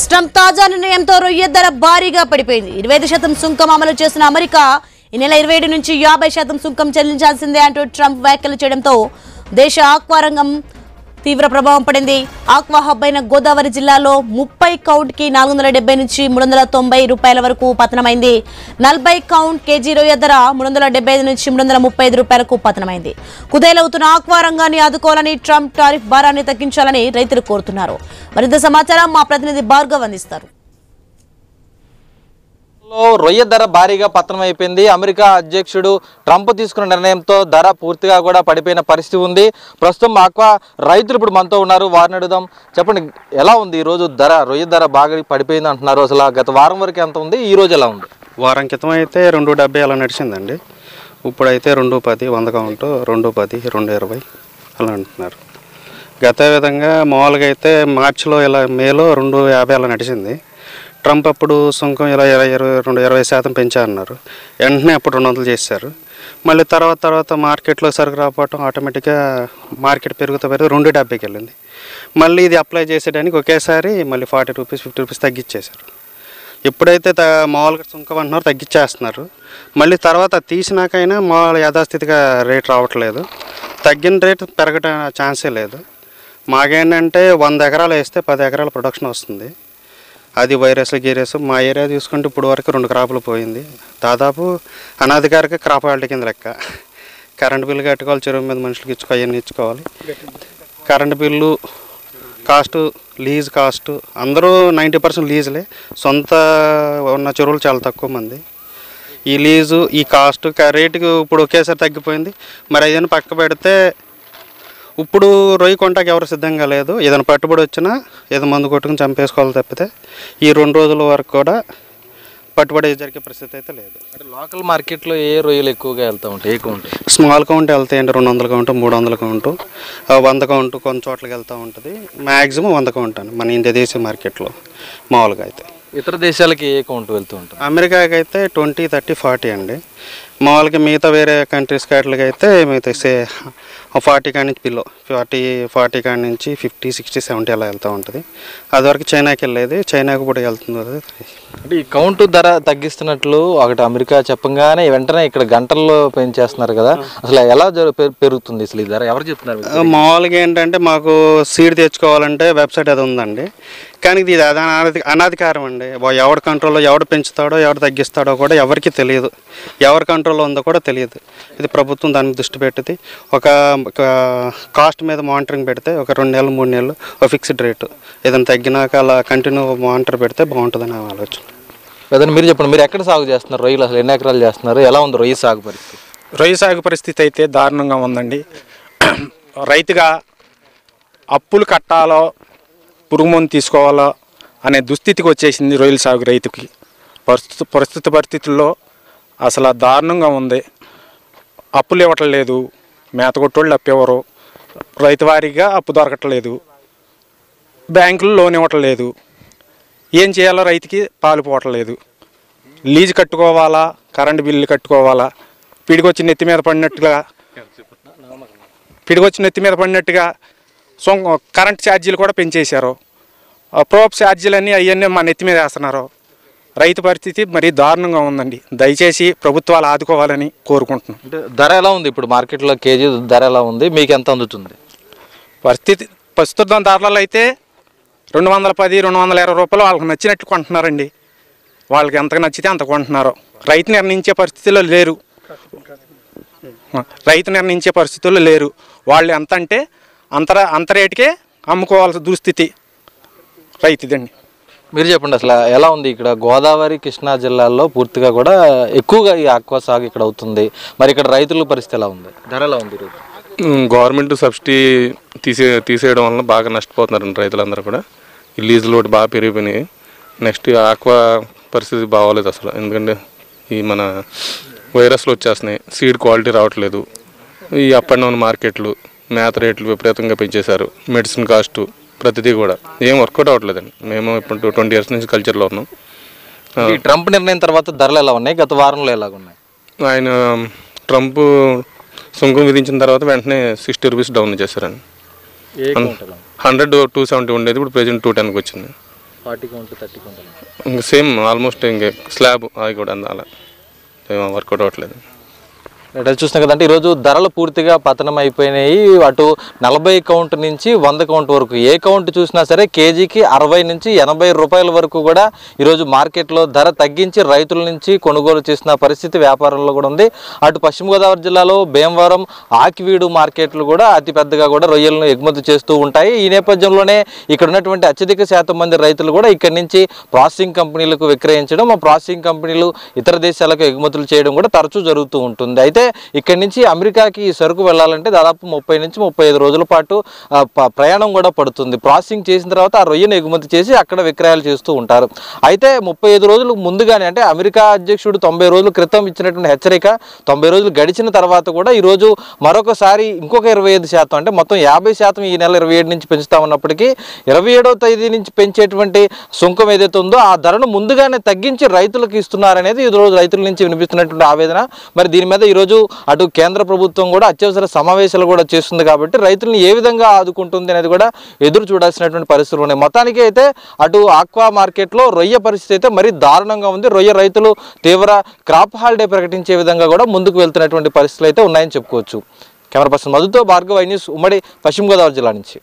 Trump తాజా నిర్ణయంతో రొయ్య ధర భారీగా పడిపోయింది. 25% సుంకం అమలు చేసిన అమెరికా ఈ నెల 27 నుంచి 50% సుంకం చెల్లించాల్సిందే అంటూ ట్రంప్ వ్యాఖ్యలు చేయడంతో దేశ ఆక్వా రంగం తీవ్ర ప్రభావం పడింది. ఆక్వా హబ్ అయిన గోదావరి జిల్లాలో 30 కౌంట్ కి 470 నుంచి 390 రూపాయల వరకు పతనమైంది. 40 కౌంట్ కేజీ రొయ్య ధర 375 నుంచి 335 రూపాయలకు పతనమైంది. కుదేలవుతున్న ఆక్వా రంగాన్ని ఆదుకోవాలని ట్రంప్ టారిఫ్ భారాన్ని తగ్గించాలని రైతులు కోరుతున్నారు. మరింత సమాచారం మా ప్రతినిధి భార్గవ్ అందిస్తారు. రొయ్య ధర భారీగా పతనమైపోయింది. అమెరికా అధ్యక్షుడు ట్రంప్ తీసుకున్న నిర్ణయంతో ధర పూర్తిగా కూడా పడిపోయిన పరిస్థితి ఉంది. ప్రస్తుతం ఆక్వా రైతులు ఇప్పుడు మనతో ఉన్నారు, వారిని అడుగుదాం. చెప్పండి, ఎలా ఉంది ఈరోజు ధర? రొయ్య ధర బాగా పడిపోయింది అంటున్నారు. అసలు గత వారం వరకు ఎంత ఉంది, ఈ రోజు ఎలా ఉంది? వారం క్రితం అయితే 270 అలా నడిచిందండి. ఇప్పుడైతే 210, 100 కౌంటు 210, 220 అలా అంటున్నారు. గత విధంగా మామూలుగా అయితే మార్చిలో ఇలా మేలో 250 అలా నడిచింది. ట్రంప్ అప్పుడు సుంకం ఇలా 20% పెంచారన్నారు. వెంటనే అప్పుడు 200 చేశారు. మళ్ళీ తర్వాత మార్కెట్లో సరుకు రాకపోవటం ఆటోమేటిక్గా మార్కెట్ పెరుగుతూ 270కి వెళ్ళింది. మళ్ళీ ఇది అప్లై చేసేయడానికి ఒకేసారి మళ్ళీ 40 రూపీస్ 50 రూపీస్ తగ్గించేశారు. ఎప్పుడైతే మామూలుగా సుంకం అంటున్నారో తగ్గించేస్తున్నారు. మళ్ళీ తర్వాత తీసినాకైనా మామూలు యథాస్థితిగా రేట్ రావట్లేదు. తగ్గిన రేటు పెరగటం ఛాన్సే లేదు. మాకేంటంటే 100 ఎకరాలు వేస్తే 10 ఎకరాల ప్రొడక్షన్ వస్తుంది. అది వైరస్లు గీరస్ మా ఏరియా చూసుకుంటే ఇప్పుడు వరకు 2 క్రాపులు పోయింది. దాదాపు అనాధికారిక క్రాప్ హాల్టీ కింద లెక్క. కరెంటు బిల్లు కట్టుకోవాలి, చెరువు మీద మనుషులకి ఇచ్చుకోవాలి, అవన్నీ ఇచ్చుకోవాలి. Current bill cost, lease cost అందరూ 90% లీజులే. సొంత ఉన్న చెరువులు చాలా తక్కువ మంది. ఈ లీజు, ఈ కాస్టు రేటుకి ఇప్పుడు ఒకేసారి తగ్గిపోయింది. మరి అదైనా పక్క పెడితే ఇప్పుడు రొయ్య కొంటాకి ఎవరు సిద్ధంగా లేదు. ఏదైనా పట్టుబడి వచ్చినా ఏదో మందు కొట్టుకుని చంపేసుకోవాలి తప్పితే ఈ 2 రోజుల వరకు కూడా పట్టుబడి జరిగే పరిస్థితి అయితే లేదు. అంటే లోకల్ మార్కెట్లో ఏ రొయ్యలు ఎక్కువగా వెళ్తూ ఉంటాయి? ఏ కౌంట్? స్మాల్ కౌంట్ వెళ్తాయండి. 200 కౌంటు, 300 కౌంటు, 100 కౌంటు కొన్ని చోట్లకి వెళ్తూ ఉంటుంది. మ్యాక్సిమం 100 కౌంట్ అని మన ఇండియా దేశీయ మార్కెట్లో మామూలుగా అయితే. ఇతర దేశాలకి ఏ కౌంట్ వెళ్తూ ఉంటుంది? అమెరికాకి అయితే 20, 30, 40 అండి. మామూలుగా మిగతా వేరే కంట్రీస్ కాట్లకి అయితే మిగతా 40 కాడి నుంచి బిలో 40 కాడి నుంచి 50, 60, 70 అలా వెళ్తూ ఉంటుంది. అదివరకు చైనాకి వెళ్ళేది, చైనాకి కూడా వెళ్తుంది. అంటే ఈ కౌంటు ధర తగ్గిస్తున్నట్లు ఒకటి అమెరికా చెప్పగానే వెంటనే ఇక్కడ గంటల్లో పెంచేస్తున్నారు కదా, అసలు ఎలా పెరుగుతుంది అసలు ఈ ధర? ఎవరు చెప్తున్నారు? మామూలుగా ఏంటంటే మాకు సీడ్ తెచ్చుకోవాలంటే వెబ్సైట్ అది ఉందండి. కానీ ఇది అనాధికారం అండి. ఎవడు కంట్రోల్లో ఎవడు పెంచుతాడో ఎవడు తగ్గిస్తాడో కూడా ఎవరికి తెలియదు. ఎవరి కంట్రోల్లో ఉందో కూడా తెలియదు. ఇది ప్రభుత్వం దాన్ని దృష్టి పెట్టింది. ఒక కాస్ట్ మీద మానిటరింగ్ పెడితే ఒక 2 నెలలు 3 నెలలు ఒక ఫిక్స్డ్ రేటు ఏదైనా తగ్గినాక అలా కంటిన్యూ మానిటర్ పెడితే బాగుంటుందని ఆలోచన. అదే మీరు చెప్పండి, మీరు ఎక్కడ సాగు చేస్తున్నారు రొయ్యలు? అసలు ఎన్ని ఎకరాలు చేస్తున్నారు? ఎలా ఉంది రొయ్య సాగు పరిస్థితి? రొయ్య సాగు పరిస్థితి అయితే దారుణంగా ఉందండి. రైతుగా అప్పులు కట్టాలో పురుగు మందు తీసుకోవాలో అనే దుస్థితికి వచ్చేసింది రొయ్యల సాగు రైతుకి. ప్రస్తుత పరిస్థితుల్లో అసలు దారుణంగా ఉంది. అప్పులు ఇవ్వట్లేదు, మేత కొట్టోళ్ళు అప్పివ్వరు, రైతు వారీగా అప్పు దొరకట్లేదు, బ్యాంకులు లోన్ ఇవ్వట్లేదు. ఏం చేయాలో రైతుకి పాలుపోవట్లేదు. లీజు కట్టుకోవాలా, కరెంటు బిల్లు కట్టుకోవాలా, పిడికొచ్చి నెత్తి మీద పడినట్టుగా కరెంట్ ఛార్జీలు కూడా పెంచేశారు. ప్రోప్ ఛార్జీలన్నీ అవన్నీ మా నెత్తి మీద వేస్తున్నారు. రైతు పరిస్థితి మరీ దారుణంగా ఉందండి. దయచేసి ప్రభుత్వాలు ఆదుకోవాలని కోరుకుంటున్నాం. అంటే ధర ఎలా ఉంది ఇప్పుడు మార్కెట్లో? కేజీ ధర ఎలా ఉంది? మీకు ఎంత అందుతుంది ప్రస్తుతం ధరలలో అయితే 210, 220 రూపాయలు వాళ్ళకి నచ్చినట్టు కొంటున్నారండి. వాళ్ళకి ఎంతగా నచ్చితే అంత కొంటున్నారు. రైతు నిర్ణయించే పరిస్థితుల్లో లేరు. వాళ్ళు ఎంత అంటే అంత రేటుకే అమ్ముకోవాల్సిన దుస్థితి రైతుదండి. మీరు చెప్పండి, అసలు ఎలా ఉంది ఇక్కడ గోదావరి కృష్ణా జిల్లాల్లో పూర్తిగా కూడా ఎక్కువగా ఈ ఆక్వా సాగు ఇక్కడ అవుతుంది. మరి ఇక్కడ రైతుల పరిస్థితి ఎలా ఉంది? ధర ఎలా ఉంది ఈరోజు? గవర్నమెంట్ సబ్సిడీ తీసేయడం వలన బాగా నష్టపోతున్నారండి రైతులందరూ కూడా. ఈ లీజు లోటు బాగా పెరిగిపోయినాయి. నెక్స్ట్ ఆక్వా పరిస్థితి బాగోలేదు అసలు. ఎందుకంటే ఈ మన వైరస్లు వచ్చేస్తున్నాయి, సీడ్ క్వాలిటీ రావట్లేదు, ఈ అప్ అండ్ డౌన్ మార్కెట్లు, మేత రేట్లు విపరీతంగా పెంచేశారు, మెడిసిన్ కాస్టు ప్రతిదీ కూడా ఏం వర్కౌట్ అవ్వట్లేదండి. మేము ఇప్పుడు 20 years నుంచి కల్చర్లో ఉన్నాం. ఈ ట్రంప్ నిర్ణయం తర్వాత ధరలు ఎలా ఉన్నాయి? గత వారంలో ఎలాగున్నాయి? ఆయన ట్రంప్ సుంకం విధించిన తర్వాత వెంటనే 60 రూపీస్ డౌన్ చేశారండి. 100 270 ఉండేది, ఇప్పుడు ప్రెజెంట్ 210కి వచ్చింది. 40 కౌంట్ 30 కౌంట్ ఇంక సేమ్ ఆల్మోస్ట్ ఇంక స్లాబ్ అది కూడా అలా వర్కౌట్ అవ్వట్లేదు. ఇక్కడ చూస్తున్నాం కదంటే ఈరోజు ధరలు పూర్తిగా పతనం అయిపోయినాయి. అటు 40 కౌంట్ నుంచి 100 కౌంట్ వరకు ఏ కౌంట్ చూసినా సరే కేజీకి 60 నుంచి 80 రూపాయల వరకు కూడా ఈరోజు మార్కెట్లో ధర తగ్గించి రైతుల నుంచి కొనుగోలు చేసిన పరిస్థితి వ్యాపారంలో కూడా ఉంది. అటు పశ్చిమ గోదావరి జిల్లాలో భీమవరం, ఆకివీడు మార్కెట్లు కూడా అతిపెద్దగా కూడా రొయ్యలను ఎగుమతి చేస్తూ ఉంటాయి. ఈ నేపథ్యంలోనే ఇక్కడ ఉన్నటువంటి అత్యధిక శాతం మంది రైతులు కూడా ఇక్కడి నుంచి ప్రాసెసింగ్ కంపెనీలకు విక్రయించడం, ఆ ప్రాసెసింగ్ కంపెనీలు ఇతర దేశాలకు ఎగుమతులు చేయడం కూడా తరచూ జరుగుతూ ఉంటుంది. అయితే ఇక్కడి నుంచి అమెరికాకి ఈ సరుకు వెళ్ళాలంటే దాదాపు 30 నుంచి 35 రోజుల పాటు ప్రయాణం కూడా పడుతుంది. ప్రాసెసింగ్ చేసిన తర్వాత ఆ రొయ్యను ఎగుమతి చేసి అక్కడ విక్రయాలు చేస్తూ ఉంటారు. అయితే 35 రోజులు ముందుగానే అంటే అమెరికా అధ్యక్షుడు 90 రోజుల క్రితం ఇచ్చినటువంటి హెచ్చరిక 90 రోజులు గడిచిన తర్వాత కూడా ఈరోజు మరొకసారి ఇంకొక 25% అంటే మొత్తం 50% ఈ నెల 27 నుంచి పెంచుతామన్నప్పటికీ 27వ తేదీ నుంచి పెంచేటువంటి సుంకం ఏదైతే ఉందో ఆ ధరను ముందుగానే తగ్గించి రైతులకు ఇస్తున్నారనేది ఈరోజు రైతుల నుంచి వినిపిస్తున్నటువంటి ఆవేదన. మరి దీని మీద ఈరోజు అటు కేంద్ర ప్రభుత్వం కూడా అత్యవసర సమావేశాలు కూడా చేస్తుంది కాబట్టి రైతులను ఏ విధంగా ఆదుకుంటుంది అనేది కూడా ఎదురు చూడాల్సినటువంటి పరిస్థితులు ఉన్నాయి. మొత్తానికి అయితే అటు ఆక్వా మార్కెట్లో రొయ్య పరిస్థితి అయితే మరీ దారుణంగా ఉంది. రొయ్య రైతులు తీవ్ర క్రాప్ హాలిడే ప్రకటించే విధంగా కూడా ముందుకు వెళ్తున్నటువంటి పరిస్థితులు అయితే ఉన్నాయని చెప్పుకోవచ్చు. కెమెరా పర్సన్ మధుతో భార్గవ్, ఐ న్యూస్, ఉమ్మడి పశ్చిమ గోదావరి జిల్లా నుంచి.